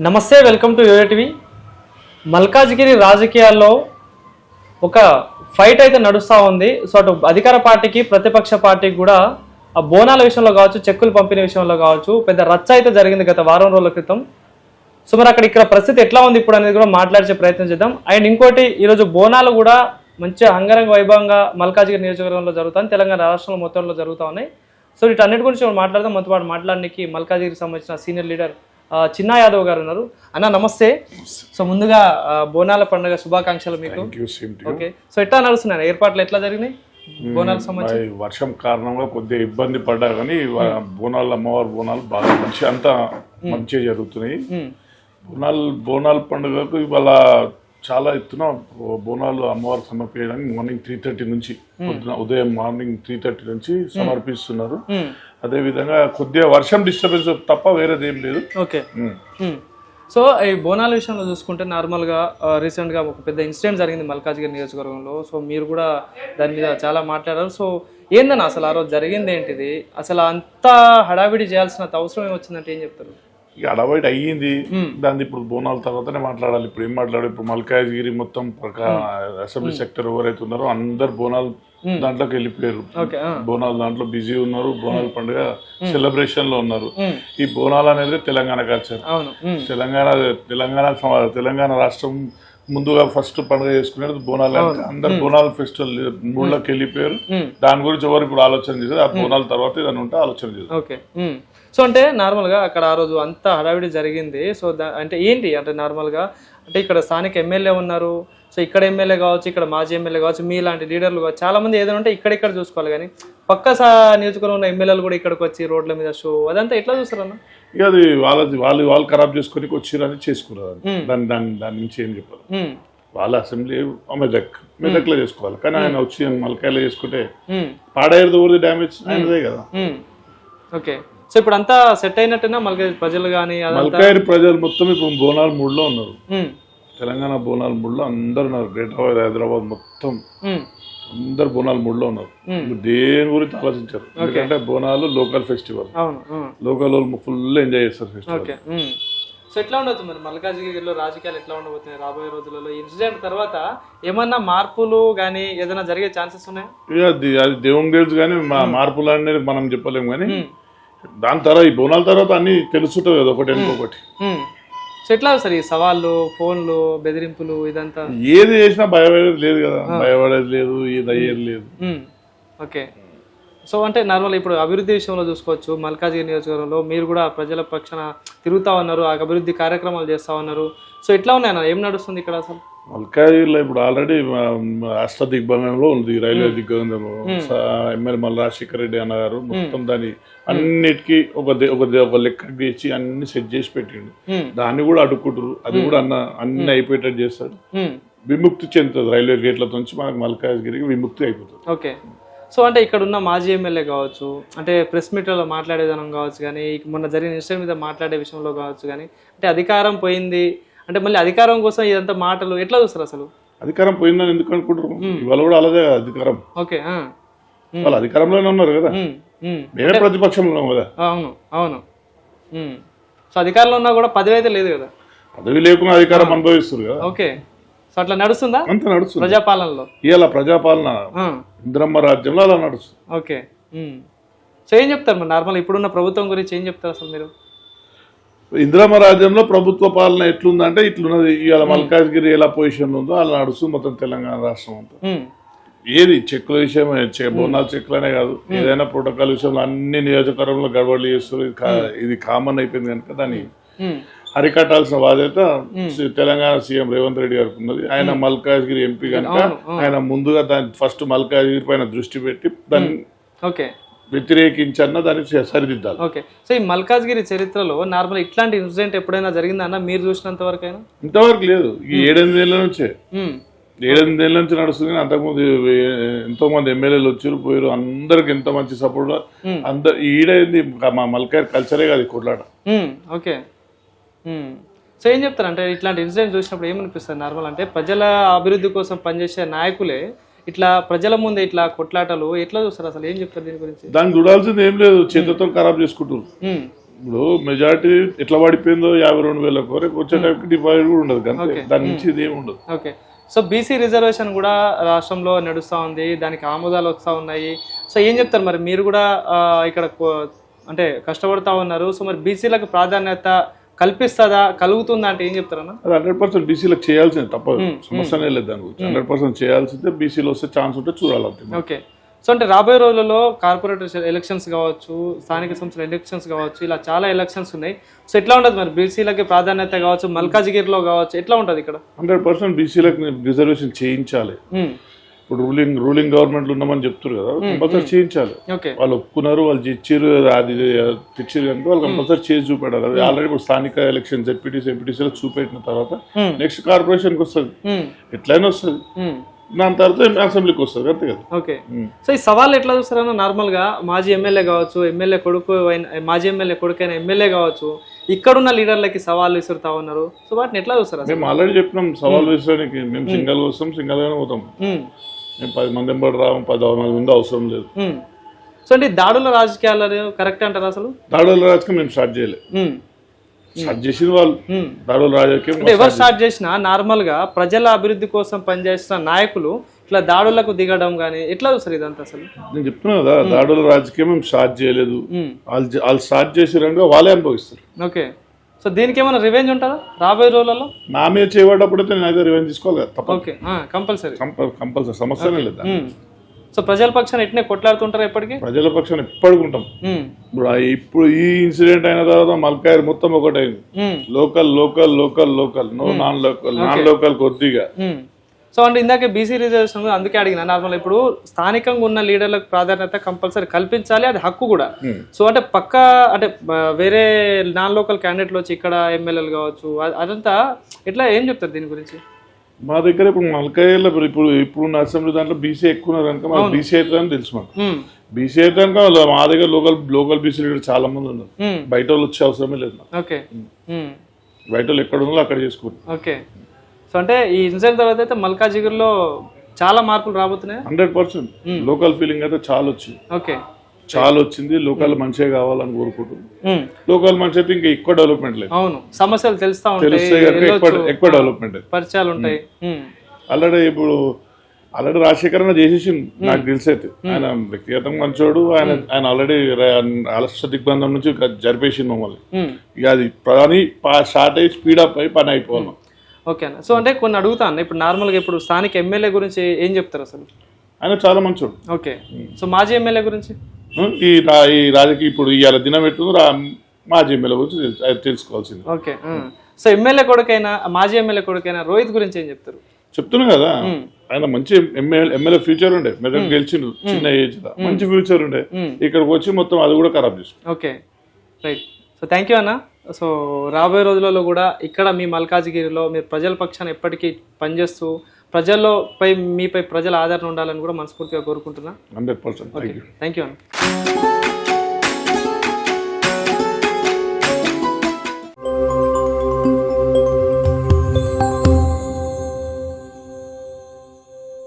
నమస్తే, welcome to YoYo TV. Malkajgiri రాజకీయాల్లో ఒక ఫైట్ అయితే నడుస్తూ ఉంది. సో అటు అధికార పార్టీకి ప్రతిపక్ష పార్టీకి కూడా ఆ బోనాల విషయంలో కావచ్చు, చెక్కులు పంపిణీ విషయంలో కావచ్చు పెద్ద రచ్చ అయితే జరిగింది గత వారం రోజుల క్రితం. సో మరి ఇక్కడ పరిస్థితి ఎట్లా ఉంది ఇప్పుడు అనేది కూడా మాట్లాడే ప్రయత్నం చేద్దాం. అండ్ ఇంకోటి, ఈరోజు బోనాలు కూడా మంచిగా అంగరంగ వైభవంగా మల్కాజ్గిరి నియోజకవర్గంలో జరుగుతాయి, తెలంగాణ రాష్ట్రంలో మొత్తంలో జరుగుతూ ఉన్నాయి. సో వీటన్నిటి గురించి మనం మాట్లాడదాం. మనతో పాటు మాట్లాడడానికి మల్కాజ్గిరికి సంబంధించిన సీనియర్ లీడర్ చిన్నా యాదవ్ గారు ఉన్నారు. అన్న నమస్తే. సో ముందుగా బోనాల పండుగ శుభాకాంక్షలు మీకు. ఓకే, సో ఎట్లా నడుస్తున్నాయి ఏర్పాట్లు, ఎట్లా జరిగినాయి బోనాలకు సంబంధించి? వర్షం కారణంగా కొద్దిగా ఇబ్బంది పడ్డా కానీ బోనాలు, అమ్మవారి బోనాలు బాగా మంచి అంతా మంచిగా జరుగుతున్నాయి. బోనాల పండుగకు ఇవాళ చాలా ఎత్తున బోనాలు అమ్మవారు సమర్పించడానికి మార్నింగ్ 3:30 నుంచి, ఉదయం మార్నింగ్ 3:30 నుంచి సమర్పిస్తున్నారు. అదే విధంగా కొద్దిగా వర్షం డిస్టర్బెన్స్ తప్ప వేరేది ఏం లేదు. ఓకే, సో ఈ బోనాల విషయంలో చూసుకుంటే నార్మల్గా రీసెంట్గా ఒక పెద్ద ఇన్సిడెంట్ జరిగింది మల్కాజ్గిరి నియోజకవర్గంలో. సో మీరు కూడా దాని మీద చాలా మాట్లాడారు. సో ఏందన్న అసలు ఆ రోజు జరిగింది ఏంటిది, అసలు అంత హడావిడి చేయాల్సిన అవసరం ఏమొచ్చిందంటే ఏం చెప్తారు? ఇక అడవైట్ అయ్యింది దాన్ని. ఇప్పుడు బోనాల తర్వాతనే మాట్లాడాలి. ఇప్పుడు ఏం మాట్లాడాలి? ఇప్పుడు మల్కాజ్గిరి మొత్తం అసెంబ్లీ సెక్టర్ ఎవరైతే ఉన్నారో అందరు బోనాలు దాంట్లోకి వెళ్ళిపోయారు. బోనాలు దాంట్లో బిజీ ఉన్నారు, బోనాల పండుగ సెలబ్రేషన్ లో ఉన్నారు. ఈ బోనాలు అనేది తెలంగాణ కల్చర్. తెలంగాణ రాష్ట్రం ముందుగా ఫస్ట్ పండుగ చేసుకునేది బోనాలు. అందరు బోనాల ఫెస్టివల్ మూడులోకి వెళ్ళిపోయారు. దాని గురించి ఎవరు ఇప్పుడు ఆలోచన చేసేది ఆ బోనాల తర్వాత ఏదైనా ఉంటే ఆలోచన చేసేది. సో అంటే నార్మల్గా అక్కడ ఆ రోజు అంతా హడావిడి జరిగింది. సో అంటే ఏంటి అంటే నార్మల్గా అంటే ఇక్కడ స్థానిక ఎమ్మెల్యే ఉన్నారు. సో ఇక్కడ ఎమ్మెల్యే కావచ్చు, ఇక్కడ మాజీ ఎమ్మెల్యే కావచ్చు, మీ లాంటి లీడర్లు కావచ్చు, చాలా మంది ఏదైనా ఉంటే ఇక్కడ చూసుకోవాలి. కానీ పక్క నియోజకవర్గంలో ఉన్న ఎమ్మెల్యేలు కూడా ఇక్కడికి వచ్చి రోడ్ల మీద షో అదంతా ఎట్లా చూస్తారన్న? ఇక అది వాళ్ళు ఖరాబ్ చేసుకొని వచ్చిరని చేసుకున్నారు. దాని నుంచి ఏం చెప్పాలి? వాళ్ళ అసెంబ్లీ మెదక్లో చేసుకోవాలి. కానీ ఆయన వచ్చి మల్కాయలో చేసుకుంటే పాడేది ఊరిది డ్యామేజ్ అయినదే కదా. ఓకే, సో ఇప్పుడు అంతా సెట్ అయినట్టున్నా మల్కాయి ప్రజలు కానీ? మల్కాయి ప్రజలు మొత్తం ఇప్పుడు బోనాల మూడ్లో ఉన్నారు. తెలంగాణ బోనాల మూడ్లో అందరు ఉన్నారు. గ్రేటర్ హైదరాబాద్ మొత్తం అందరు బోనాల మూడ్లో ఉన్నారు. దేని గురించి ఆలోచించారు. ఎందుకంటే బోనాలు లోకల్ ఫెస్టివల్, లోకల్ వాళ్ళు ఫుల్ ఎంజాయ్ చేస్తారు ఫెస్టివల్. సో ఎట్లా ఉండొచ్చు మరి మల్కాజ్గిరిలో రాజకీయాలు ఎట్లా ఉండబోతున్నాయి రాబోయే రోజులలో? ఇన్సిడెంట్ తర్వాత ఏమన్నా మార్పులు కానీ ఏదైనా జరిగే ఛాన్సెస్ ఉన్నాయా? అది దేవుని తెలుసు కానీ మార్పులు అనేది మనం చెప్పలేము. కానీ దాని తర్వాత ఈ బోనాల తర్వాత అన్ని తెలుసుంటుంది కదా ఒకటి ఇంకొకటి. సో ఎట్లా సార్ ఈ సవాళ్ళు, ఫోన్లు, బెదిరింపులు ఇదంతా? ఏది చేసినా భయపడేది లేదు కదా, భయపడేది లేదు, ఏది అయ్యేది లేదు. ఓకే, సో అంటే నార్మల్ ఇప్పుడు అభివృద్ధి విషయంలో చూసుకోవచ్చు. మల్కాజ్గిరి నియోజకవర్గంలో మీరు కూడా ప్రజల పక్షాన తిరుగుతా ఉన్నారు, ఆ అభివృద్ధి కార్యక్రమాలు చేస్తా ఉన్నారు. సో ఎట్లా ఉన్నాయన్న, ఏం నడుస్తుంది ఇక్కడ అసలు? మల్కాజ్గిరిలో ఇప్పుడు ఆల్రెడీ రాష్ట్ర దిగ్బంధంలో ఉంది, రైల్వే దిగ్బంధంలో. ఎమ్మెల్యే మల్ల రాజశేఖర రెడ్డి అన్నగారు మొత్తం దాన్ని అన్నిటికీ ఒక లెక్క తీసి అన్ని సెట్ చేసి పెట్టిండు. దాన్ని కూడా అడ్డుకుంటారు. అది కూడా అన్ని అయిపోయేటట్టు చేస్తాడు. విముక్తి చెందుతుంది రైల్వే గేట్ల నుంచి మనకు మల్కాజ్గిరికి విముక్తి అయిపోతుంది. ఓకే, సో అంటే ఇక్కడ ఉన్న మాజీ ఎమ్మెల్యే కావచ్చు, అంటే ప్రెస్ మీట్లో మాట్లాడే విధానం కావచ్చు, కానీ మొన్న జరిగిన ఇన్సిడెంట్ మీద మాట్లాడే విషయంలో కావచ్చు, కానీ అంటే అధికారం పోయింది అంటే మళ్ళీ అధికారం కోసం ఇదంతా మాటలు ఎట్లా చూస్తారు అసలు? అధికారం పోయిందని ఎందుకు అనుకుంటారు? ఇవాళ కూడా అలాగే అధికారం. ఓకే, వాళ్ళు అధికారంలోనే ఉన్నారు కదా, మేమే ప్రతిపక్షంలో ఉన్నాం కదా. అవును. సో అధికారంలో ఉన్నా కూడా పదవి అయితే లేదు కదా. పదవి లేకుండా అధికారం అనుభవిస్తారు కదా. ఓకే, సో అట్లా నడుస్తుందా? అంత నడుస్తుంది ప్రజాపాలనలో. ఇలా ప్రజాపాలన ఇంద్రమ్మ రాజ్యంలో అలా నడుస్తుంది. ఓకే, సో ఏం చెప్తారు మరి నార్మల్ ఇప్పుడున్న ప్రభుత్వం గురించి ఏం చెప్తారు అసలు మీరు? ఇందిరమ్మ రాజ్యంలో ప్రభుత్వ పాలన ఎట్లుందంటే ఇట్లున్నది. ఇవాళ మల్కాజ్గిరి ఎలా పొజిషన్ ఉందో అలా నడుస్తుంది మొత్తం తెలంగాణ రాష్ట్రం అంతా. ఏది చెక్కుల విషయం, బోనాల చెక్కులనే కాదు, ఏదైనా ప్రోటోకాల్ విషయంలో అన్ని నియోజకవర్గంలో గడబడి చేస్తారు. ఇది కామన్ అయిపోయింది కనుక దాన్ని అరికట్టాల్సిన బాధ్యత తెలంగాణ సీఎం రేవంత్ రెడ్డి గారికి ఉన్నది. ఆయన మల్కాజ్గిరి ఎంపీ కనుక ఆయన ముందుగా దాన్ని ఫస్ట్ మల్కాజ్గిరి పైన దృష్టి పెట్టి దాన్ని వ్యతిరేకించన్న దాన్ని సరిదిద్దాలి. ఓకే, సో ఈ మల్కాజ్గిరి చరిత్రలో నార్మల్ ఇట్లాంటి ఇన్సిడెంట్ ఎప్పుడైనా జరిగిందన్న మీరు చూసినంత వరకు? ఇంతవరకు లేదు. ఈ 7-8 ఏళ్ళ నుంచే 7-8 ఏళ్ళ నుంచి నడుస్తుంది. అంతకుముందు ఎంతో మంది ఎమ్మెల్యేలు వచ్చారు పోయారు, అందరికి ఎంత మంచి సపోర్ట్. అందరు ఈడైంది మా మల్కాజ్గిరి కల్చరే కాదు కొట్లాట. ఓకే, సో ఏం చెప్తారు అంటే ఇట్లాంటి ఇన్సిడెంట్ చూసినప్పుడు ఏమనిపిస్తుంది నార్మల్ అంటే ప్రజల అభివృద్ధి కోసం పనిచేసే నాయకులే ఇట్లా ప్రజల ముందే ఇట్లా కొట్లాటలు ఎట్లా చూస్తారు అసలు? ఏం చెప్తారు దీని గురించి? దాన్ని చూడాల్సింది ఏం లేదు, చేతులతో ఖరాబ్ చేసుకుంటారు. ఇప్పుడు మెజారిటీ ఎట్లా పడిపోయిందో 52,000 వరకు వచ్చేటప్పుడు డివైడ్ కూడా ఉండదు అంతే, దాని నుంచి ఇది ఏమి ఉండదు. ఓకే, సో బీసీ రిజర్వేషన్ కూడా రాష్ట్రంలో నడుస్తూ ఉంది, దానికి ఆమోదాలు వస్తూ ఉన్నాయి. సో ఏం చెప్తారు మరి, మీరు కూడా ఇక్కడ అంటే కష్టపడతా ఉన్నారు, సో మరి బీసీలకు ప్రాధాన్యత కల్పిస్తుందా, కలుగుతుందా అంటే ఏం చెప్తారన్నా? అది 100% బీసీలకు చేయాల్సిందే, తప్పదు, సమస్యనే లేదు దాని గురించి. 100% చేయాల్సిందే, బీసీలో వస్తే ఛాన్స్ ఉంటే చూడాలి. ఓకే, సో అంటే రాబోయే రోజులలో కార్పొరేటర్ ఎలక్షన్స్ కావచ్చు, స్థానిక సంస్థల ఎలక్షన్స్ కావచ్చు, ఇలా చాలా ఎలక్షన్స్ ఉన్నాయి. సో ఎట్లా ఉంటుంది మరి బీసీలకి ప్రాధాన్యత కావచ్చు, మల్కాజ్గిరిలో కావచ్చు, ఎట్లా ఉంటుంది ఇక్కడ? 100% బీసీలకు రిజర్వేషన్ చేయించాలి. ఇప్పుడు రూలింగ్ గవర్నమెంట్ ఉన్నామని చెప్తారు కదా, కంపల్సరీ చేయించాలి. వాళ్ళు ఒప్పుకున్నారు, వాళ్ళు ఇచ్చిర్రు, అది తెచ్చిరు కనుక వాళ్ళు కంపల్సరీ చేసి చూపెట్టాలి. అది ఆల్రెడీ ఇప్పుడు స్థానిక ఎలక్షన్ ఎంపీటీసీలకు చూపెట్టిన తర్వాత నెక్స్ట్ కార్పొరేషన్కి వస్తుంది, ఎట్లయినా వస్తుంది, దాని తర్వాత అసెంబ్లీకి వస్తుంది అంతే కదా. ఓకే, సో ఈ సవాళ్ళు ఎట్లా చూస్తారన్నా? నార్మల్ గా మాజీ ఎమ్మెల్యే కావచ్చు, ఎమ్మెల్యే కొడుకు మాజీ ఎమ్మెల్యే కొడుకైన ఎమ్మెల్యే కావచ్చు, ఇక్కడున్న లీడర్లకి సవాళ్ళు విసురుతా ఉన్నారు. సో వాటిని ఎట్లా చూస్తారు? మేము ఆల్రెడీ చెప్పినాం, సవాళ్ళు విసరడానికి మేము సింగల్ వస్తాం, సింగల్ గానే పోతాం. మేము 10 మంది ఎంబడి రాము, 14 మంది అవసరం లేదు. సో అంటే దాడుల రాజకీయాలు కరెక్ట్ అంటారా? అసలు దాడుల రాజకీయం మేము స్టార్ట్ చేయలేదు, స్టార్ట్ చేసిన వాళ్ళు. దాడుల రాజకీయం ఎవరు స్టార్ట్ చేసినా నార్మల్ గా ప్రజల అభివృద్ధి కోసం పనిచేసిన నాయకులు ఇట్లా దాడులకు దిగడం కానీ ఎట్లా చూస్తారు ఇదంతా? అసలు నేను చెప్తున్నా కదా, దాడుల రాజకీయం మేము స్టార్ట్ చేయలేదు, వాళ్ళు స్టార్ట్ చేసిరంగా వాళ్ళే అనుభవిస్తారు. ఓకే, సో దీనికి ఏమైనా రివెంజ్ ఉంటుందా రాబోయే రోజులలో? నా మీద చేయబడ్డప్పుడైతే నేనైతే రివెంజ్ తీసుకోవాలి కదా, తప్ప. ఓకే, కంపల్సరీ సమస్యనే లేదా. సో ప్రజల పక్షాన్ని ఎట్నే కొట్లాడుతుంటారు ఎప్పటికీ? ప్రజల పక్షాన్ని ఎప్పటికుంటాం. ఇప్పుడు ఈ ఇన్సిడెంట్ అయిన తర్వాత మల్కాయర్ మొత్తం ఒకటైంది, local local local local, non local కొద్దిగా. సో అంటే ఇందాక బీసీ రిజర్వేషన్ అందుకే అడిగిన, నార్మల్ ఇప్పుడు స్థానికంగా ఉన్న లీడర్లకు ప్రాధాన్యత కంపల్సరీ కల్పించాలి, అది హక్కు కూడా. సో అంటే అంటే వేరే నాన్ లోకల్ క్యాండిడేట్లు వచ్చి ఇక్కడ ఎమ్మెల్యేలు కావచ్చు, అదంతా ఎట్లా ఏం చెప్తారు దీని గురించి? మా దగ్గర ఇప్పుడు మల్కాయలో ఇప్పుడు అసెంబ్లీ దాంట్లో బీసీ ఎక్కువ ఉన్నారు కనుక మాకు బీసీ అవుతుందని తెలుసు. మాకు బీసీ అయితే కనుక మా దగ్గర లోకల్ బీసీ లీడర్ చాలా మంది ఉన్నారు, బయట వాళ్ళు వచ్చే అవసరమే లేదు. బయట వాళ్ళు ఎక్కడ ఉందో అక్కడ చేసుకోండి. ఓకే, సో అంటే ఈ ఇన్సిడెంట్ తర్వాత అయితే మల్కాజ్గిరిలో చాలా మార్పులు రాబోతున్నాయి. 100% లోకల్ ఫీలింగ్ అయితే చాలా వచ్చింది. ఓకే, చాలా వచ్చింది. లోకల్ మంచిగా కావాలని కోరుకుంటున్నాం. లోకల్ మంచి అయితే ఇంకా ఎక్కువ డెవలప్మెంట్ లేదు. అవును, సమస్యలు తెలుస్తా ఉంటాయి, ఎక్కువ డెవలప్మెంట్, పరిచయాలు ఉంటాయి. ఆల్రెడీ రాజశేఖర్ చేసేసి నాకు తెలిసి అయితే, ఆయన వ్యక్తిగతంగా మంచోడు. ఆయన ఆల్రెడీ ఆలస్య దిగ్బంధం నుంచి జరిపేసింది మమ్మల్ని. ఇక అది పని స్టార్ట్ అయ్యి స్పీడప్ అయ్యి పని అయిపోవాలి. ఓకే అన్న, సో అంటే కొన్ని అడుగుతాను ఇప్పుడు నార్మల్గా, ఇప్పుడు స్థానిక ఎమ్మెల్యే గురించి ఏం చెప్తారు అసలు? ఆయన చాలా మంచోడు. ఓకే, సో మాజీ ఎమ్మెల్యే గురించి? ఈ రాజకీయ ఇప్పుడు ఇవాళ దినం ఎట్టుందో మాజీ ఎమ్మెల్యే గురించి తెలుసుకోవాల్సింది. ఓకే, సో ఎమ్మెల్యే కొడుకైనా మాజీ ఎమ్మెల్యే కొడుకైనా రోహిత్ గురించి ఏం చెప్తారు? చెప్తున్నా కదా, ఆయన మంచి ఎమ్మెల్యే ఫ్యూచర్ ఉండే, మెదక్ గెలిచిండు చిన్న ఏజ్ లో, మంచి ఫ్యూచర్ ఉండే. ఇక్కడికి వచ్చి మొత్తం అది కూడా ఖరాబ్ చేసు. Okay, right. So thank you అన్న. సో రాబోయే రోజులలో కూడా ఇక్కడ మీ మల్కాజ్గిరిలో మీరు ప్రజల పక్షాన్ని ఎప్పటికీ పనిచేస్తూ మీపై ప్రజల ఆదరణ ఉండాలని కూడా మనస్ఫూర్తిగా కోరుకుంటున్నా. 100%. థ్యాంక్ యూ అన్న.